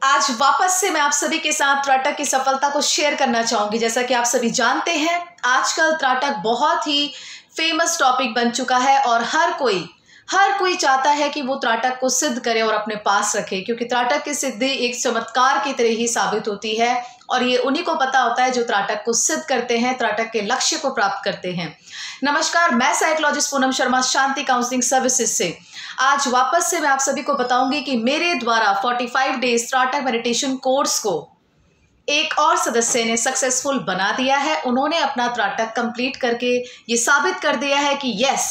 आज वापस से मैं आप सभी के साथ त्राटक की सफलता को शेयर करना चाहूंगी। जैसा कि आप सभी जानते हैं, आजकल त्राटक बहुत ही फेमस टॉपिक बन चुका है और हर कोई चाहता है कि वो त्राटक को सिद्ध करे और अपने पास रखे, क्योंकि त्राटक की सिद्धि एक चमत्कार की तरह ही साबित होती है और ये उन्हीं को पता होता है जो त्राटक को सिद्ध करते हैं, त्राटक के लक्ष्य को प्राप्त करते हैं। नमस्कार, मैं साइकोलॉजिस्ट पूनम शर्मा, शांति काउंसलिंग सर्विसेज से आज वापस से मैं आप सभी को बताऊंगी कि मेरे द्वारा 45 डेज त्राटक मेडिटेशन कोर्स को एक और सदस्य ने सक्सेसफुल बना दिया है। उन्होंने अपना त्राटक कंप्लीट करके ये साबित कर दिया है कि यस,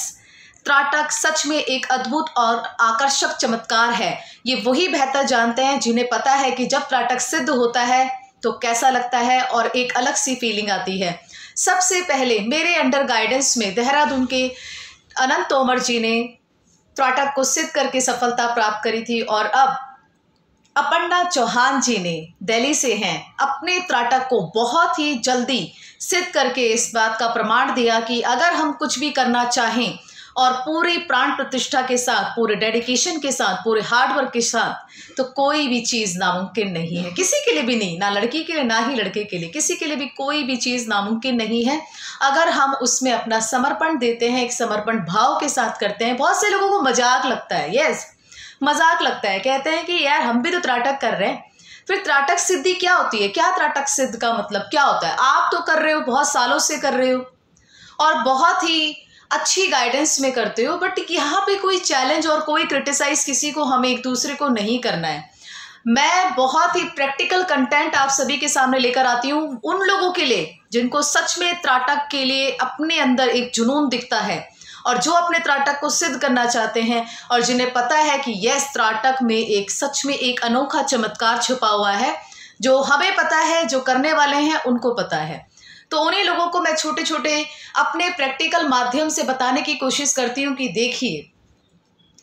त्राटक सच में एक अद्भुत और आकर्षक चमत्कार है। ये वही बेहतर जानते हैं जिन्हें पता है कि जब त्राटक सिद्ध होता है तो कैसा लगता है और एक अलग सी फीलिंग आती है। सबसे पहले मेरे अंडर गाइडेंस में देहरादून के अनंत तोमर जी ने त्राटक को सिद्ध करके सफलता प्राप्त करी थी और अब अपर्णा चौहान जी ने दिल्ली से हैं, अपने त्राटक को बहुत ही जल्दी सिद्ध करके इस बात का प्रमाण दिया कि अगर हम कुछ भी करना चाहें और पूरी प्राण प्रतिष्ठा के साथ, पूरे डेडिकेशन के साथ, पूरे हार्डवर्क के साथ, तो कोई भी चीज़ नामुमकिन नहीं है। किसी के लिए भी नहीं, ना लड़की के लिए ना ही लड़के के लिए, किसी के लिए भी कोई भी चीज़ नामुमकिन नहीं है अगर हम उसमें अपना समर्पण देते हैं, एक समर्पण भाव के साथ करते हैं। बहुत से लोगों को मजाक लगता है, यस मजाक लगता है, कहते हैं कि यार हम भी तो त्राटक कर रहे हैं, फिर त्राटक सिद्धि क्या होती है, क्या त्राटक सिद्ध का मतलब क्या होता है। आप तो कर रहे हो, बहुत सालों से कर रहे हो और बहुत ही अच्छी गाइडेंस में करते हो, बट यहाँ पे कोई चैलेंज और कोई क्रिटिसाइज किसी को, हमें एक दूसरे को नहीं करना है। मैं बहुत ही प्रैक्टिकल कंटेंट आप सभी के सामने लेकर आती हूँ उन लोगों के लिए जिनको सच में त्राटक के लिए अपने अंदर एक जुनून दिखता है और जो अपने त्राटक को सिद्ध करना चाहते हैं और जिन्हें पता है कि यस, त्राटक में एक सच में एक अनोखा चमत्कार छुपा हुआ है, जो हमें पता है, जो करने वाले हैं उनको पता है। तो उन्हीं लोगों को मैं छोटे छोटे अपने प्रैक्टिकल माध्यम से बताने की कोशिश करती हूँ कि देखिए,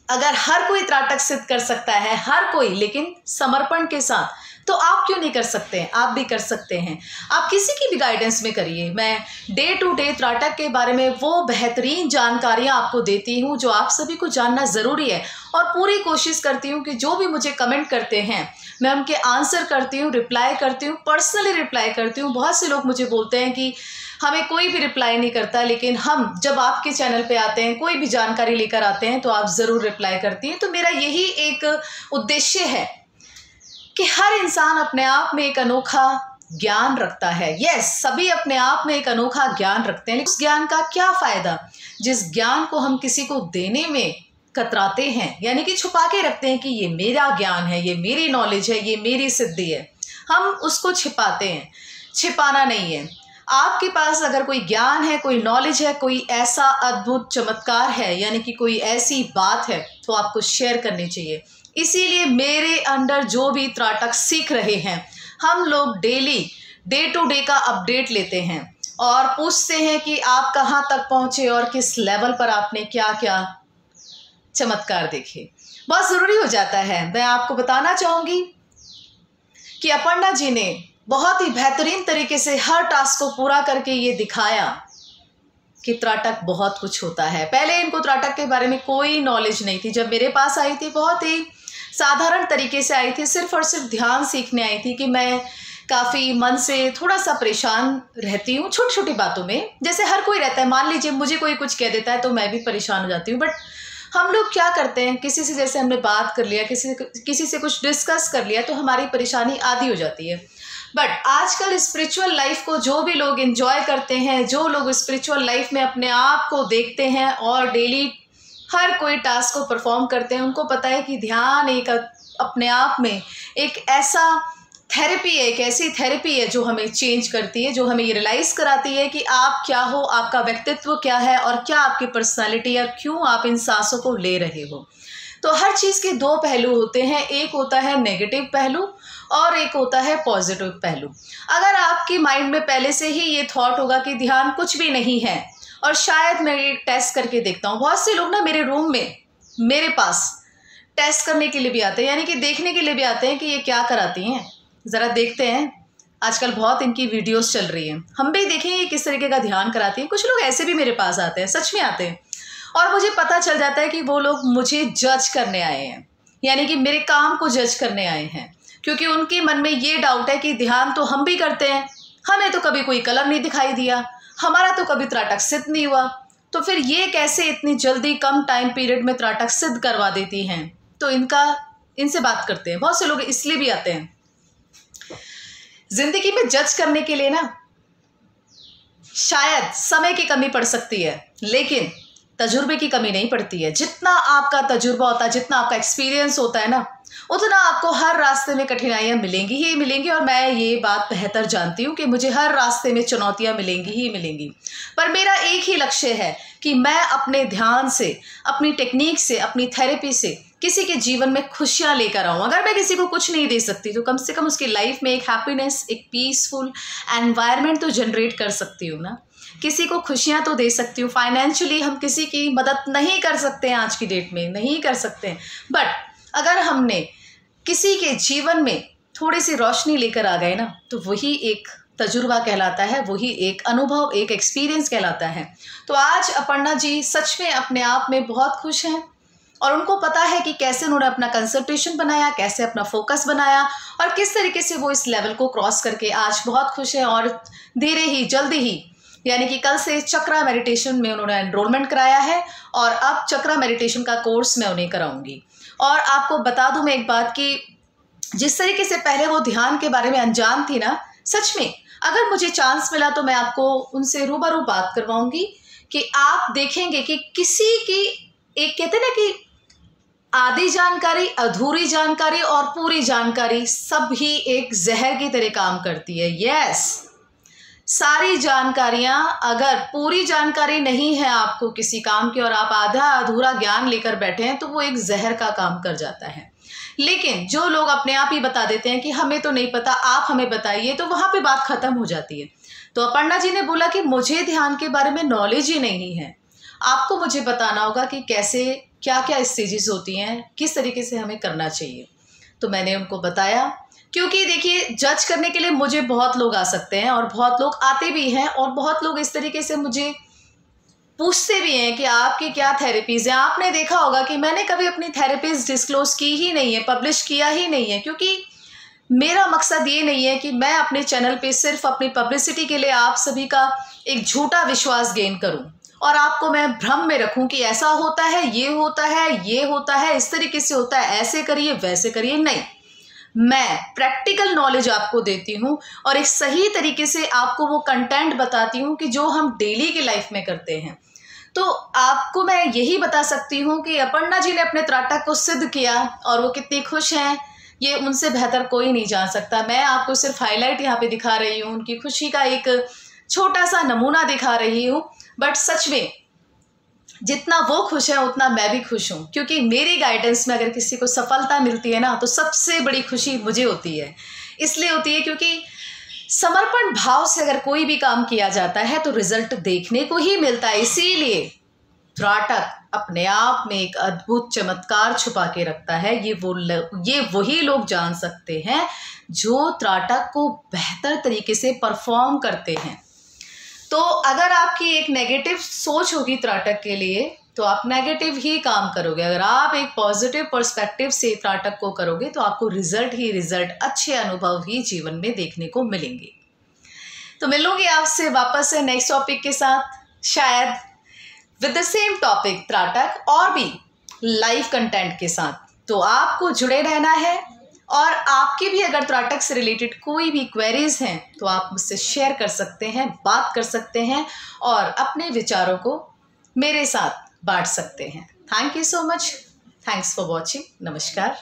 अगर हर कोई त्राटक सिद्ध कर सकता है, हर कोई, लेकिन समर्पण के साथ, तो आप क्यों नहीं कर सकते हैं? आप भी कर सकते हैं। आप किसी की भी गाइडेंस में करिए। मैं डे टू डे त्राटक के बारे में वो बेहतरीन जानकारियाँ आपको देती हूँ जो आप सभी को जानना ज़रूरी है और पूरी कोशिश करती हूँ कि जो भी मुझे कमेंट करते हैं मैं उनके आंसर करती हूँ, रिप्लाई करती हूँ, पर्सनली रिप्लाई करती हूँ। बहुत से लोग मुझे बोलते हैं कि हमें कोई भी रिप्लाई नहीं करता, लेकिन हम जब आपके चैनल पे आते हैं, कोई भी जानकारी लेकर आते हैं तो आप ज़रूर रिप्लाई करती हैं। तो मेरा यही एक उद्देश्य है कि हर इंसान अपने आप में एक अनोखा ज्ञान रखता है। यस, सभी अपने आप में एक अनोखा ज्ञान रखते हैं, लेकिन उस ज्ञान का क्या फ़ायदा जिस ज्ञान को हम किसी को देने में कतराते हैं, यानी कि छुपा के रखते हैं कि ये मेरा ज्ञान है, ये मेरी नॉलेज है, ये मेरी सिद्धि है। हम उसको छिपाते हैं। छिपाना नहीं है। आपके पास अगर कोई ज्ञान है, कोई नॉलेज है, कोई ऐसा अद्भुत चमत्कार है, यानी कि कोई ऐसी बात है, तो आपको शेयर करनी चाहिए। इसीलिए मेरे अंडर जो भी त्राटक सीख रहे हैं, हम लोग डेली डे टू डे का अपडेट लेते हैं और पूछते हैं कि आप कहाँ तक पहुँचे और किस लेवल पर आपने क्या क्या चमत्कार देखे। बहुत ज़रूरी हो जाता है। मैं आपको बताना चाहूँगी कि अपर्णा जी ने बहुत ही बेहतरीन तरीके से हर टास्क को पूरा करके ये दिखाया कि त्राटक बहुत कुछ होता है। पहले इनको त्राटक के बारे में कोई नॉलेज नहीं थी। जब मेरे पास आई थी, बहुत ही साधारण तरीके से आई थी, सिर्फ और सिर्फ ध्यान सीखने आई थी कि मैं काफ़ी मन से थोड़ा सा परेशान रहती हूँ छोटी छोटी बातों में, जैसे हर कोई रहता है। मान लीजिए मुझे कोई कुछ कह देता है तो मैं भी परेशान हो जाती हूँ, बट हम लोग क्या करते हैं, किसी से जैसे हमने बात कर लिया, किसी से कुछ डिस्कस कर लिया तो हमारी परेशानी आधी हो जाती है। बट आजकल स्पिरिचुअल लाइफ को जो भी लोग एंजॉय करते हैं, जो लोग स्पिरिचुअल लाइफ में अपने आप को देखते हैं और डेली हर कोई टास्क को परफॉर्म करते हैं, उनको पता है कि ध्यान एक अपने आप में एक ऐसा थेरेपी है, एक ऐसी थेरेपी है जो हमें चेंज करती है, जो हमें ये रियलाइज़ कराती है कि आप क्या हो, आपका व्यक्तित्व क्या है और क्या आपकी पर्सनालिटी है, क्यों आप इन सांसों को ले रहे हो। तो हर चीज़ के दो पहलू होते हैं, एक होता है नेगेटिव पहलू और एक होता है पॉजिटिव पहलू। अगर आपके माइंड में पहले से ही ये थॉट होगा कि ध्यान कुछ भी नहीं है, और शायद मैं एक टेस्ट करके देखता हूँ, बहुत से लोग ना मेरे रूम में मेरे पास टेस्ट करने के लिए भी आते हैं, यानी कि देखने के लिए भी आते हैं कि ये क्या कराती हैं, ज़रा देखते हैं। आजकल बहुत इनकी वीडियोस चल रही हैं, हम भी देखें ये किस तरीके का ध्यान कराती हैं। कुछ लोग ऐसे भी मेरे पास आते हैं, सच में आते हैं, और मुझे पता चल जाता है कि वो लोग मुझे जज करने आए हैं, यानी कि मेरे काम को जज करने आए हैं। क्योंकि उनके मन में ये डाउट है कि ध्यान तो हम भी करते हैं, हमें तो कभी कोई कलर नहीं दिखाई दिया, हमारा तो कभी त्राटक सिद्ध नहीं हुआ, तो फिर ये कैसे इतनी जल्दी कम टाइम पीरियड में त्राटक सिद्ध करवा देती हैं। तो इनसे बात करते हैं। बहुत से लोग इसलिए भी आते हैं। जिंदगी में जज करने के लिए ना शायद समय की कमी पड़ सकती है, लेकिन तजुर्बे की कमी नहीं पड़ती है। जितना आपका तजुर्बा होता है, जितना आपका एक्सपीरियंस होता है ना, उतना आपको हर रास्ते में कठिनाइयाँ मिलेंगी ही मिलेंगी। और मैं ये बात बेहतर जानती हूँ कि मुझे हर रास्ते में चुनौतियाँ मिलेंगी ही मिलेंगी, पर मेरा एक ही लक्ष्य है कि मैं अपने ध्यान से, अपनी टेक्निक से, अपनी थेरेपी से किसी के जीवन में खुशियाँ लेकर आऊँ। अगर मैं किसी को कुछ नहीं दे सकती तो कम से कम उसकी लाइफ में एक हैप्पीनेस, एक पीसफुल एनवायरनमेंट तो जनरेट कर सकती हूँ ना। किसी को खुशियाँ तो दे सकती हूँ। फाइनेंशियली हम किसी की मदद नहीं कर सकते हैं, आज की डेट में नहीं कर सकते हैं, बट अगर हमने किसी के जीवन में थोड़ी सी रोशनी लेकर आ गए ना, तो वही एक तजुर्बा कहलाता है, वही एक अनुभव, एक एक्सपीरियंस कहलाता है। तो आज अपर्णा जी सच में अपने आप में बहुत खुश हैं और उनको पता है कि कैसे उन्होंने अपना कंसंट्रेशन बनाया, कैसे अपना फोकस बनाया और किस तरीके से वो इस लेवल को क्रॉस करके आज बहुत खुश हैं। और धीरे ही, जल्दी ही, यानी कि कल से चक्रा मेडिटेशन में उन्होंने एनरोलमेंट कराया है और अब चक्रा मेडिटेशन का कोर्स मैं उन्हें कराऊंगी। और आपको बता दूं मैं एक बात कि जिस तरीके से पहले वो ध्यान के बारे में अनजान थी ना, सच में अगर मुझे चांस मिला तो मैं आपको उनसे रूबरू बात करवाऊंगी कि आप देखेंगे कि किसी की एक, कहते हैं ना कि आधी जानकारी, अधूरी जानकारी और पूरी जानकारी सब ही एक जहर की तरह काम करती है। यस, सारी जानकारियां, अगर पूरी जानकारी नहीं है आपको किसी काम की और आप आधा अधूरा ज्ञान लेकर बैठे हैं तो वो एक जहर का काम कर जाता है। लेकिन जो लोग अपने आप ही बता देते हैं कि हमें तो नहीं पता, आप हमें बताइए, तो वहाँ पे बात खत्म हो जाती है। तो अपर्णा जी ने बोला कि मुझे ध्यान के बारे में नॉलेज ही नहीं है, आपको मुझे बताना होगा कि कैसे, क्या क्या स्टेजेस होती हैं, किस तरीके से हमें करना चाहिए। तो मैंने उनको बताया, क्योंकि देखिए जज करने के लिए मुझे बहुत लोग आ सकते हैं और बहुत लोग आते भी हैं और बहुत लोग इस तरीके से मुझे पूछते भी हैं कि आपकी क्या थेरेपीज़ हैं। आपने देखा होगा कि मैंने कभी अपनी थेरेपीज़ डिस्क्लोज़ की ही नहीं है, पब्लिश किया ही नहीं है, क्योंकि मेरा मकसद ये नहीं है कि मैं अपने चैनल पे सिर्फ अपनी पब्लिसिटी के लिए आप सभी का एक झूठा विश्वास गेन करूं और आपको मैं भ्रम में रखूं कि ऐसा होता है, ये होता है, ये होता है, इस तरीके से होता है, ऐसे करिए, वैसे करिए। नहीं, मैं प्रैक्टिकल नॉलेज आपको देती हूँ और एक सही तरीके से आपको वो कंटेंट बताती हूँ कि जो हम डेली की लाइफ में करते हैं। तो आपको मैं यही बता सकती हूँ कि अपर्णा जी ने अपने त्राटक को सिद्ध किया और वो कितनी खुश हैं, ये उनसे बेहतर कोई नहीं जान सकता। मैं आपको सिर्फ हाईलाइट यहाँ पे दिखा रही हूँ, उनकी खुशी का एक छोटा सा नमूना दिखा रही हूँ, बट सच में जितना वो खुश है उतना मैं भी खुश हूँ, क्योंकि मेरी गाइडेंस में अगर किसी को सफलता मिलती है ना तो सबसे बड़ी खुशी मुझे होती है। इसलिए होती है क्योंकि समर्पण भाव से अगर कोई भी काम किया जाता है तो रिजल्ट देखने को ही मिलता है। इसीलिए त्राटक अपने आप में एक अद्भुत चमत्कार छुपा के रखता है। ये वही लोग जान सकते हैं जो त्राटक को बेहतर तरीके से परफॉर्म करते हैं। तो अगर आपकी एक नेगेटिव सोच होगी त्राटक के लिए तो आप नेगेटिव ही काम करोगे। अगर आप एक पॉजिटिव पर्सपेक्टिव से त्राटक को करोगे तो आपको रिजल्ट ही रिजल्ट, अच्छे अनुभव ही जीवन में देखने को मिलेंगे। तो मिलूंगी आपसे वापस से नेक्स्ट टॉपिक के साथ, शायद विद द सेम टॉपिक त्राटक और भी लाइव कंटेंट के साथ। तो आपको जुड़े रहना है और आपके भी अगर त्राटक से रिलेटेड कोई भी क्वेरीज हैं तो आप मुझसे शेयर कर सकते हैं, बात कर सकते हैं और अपने विचारों को मेरे साथ बांट सकते हैं। Thank you so much. Thanks for watching. नमस्कार।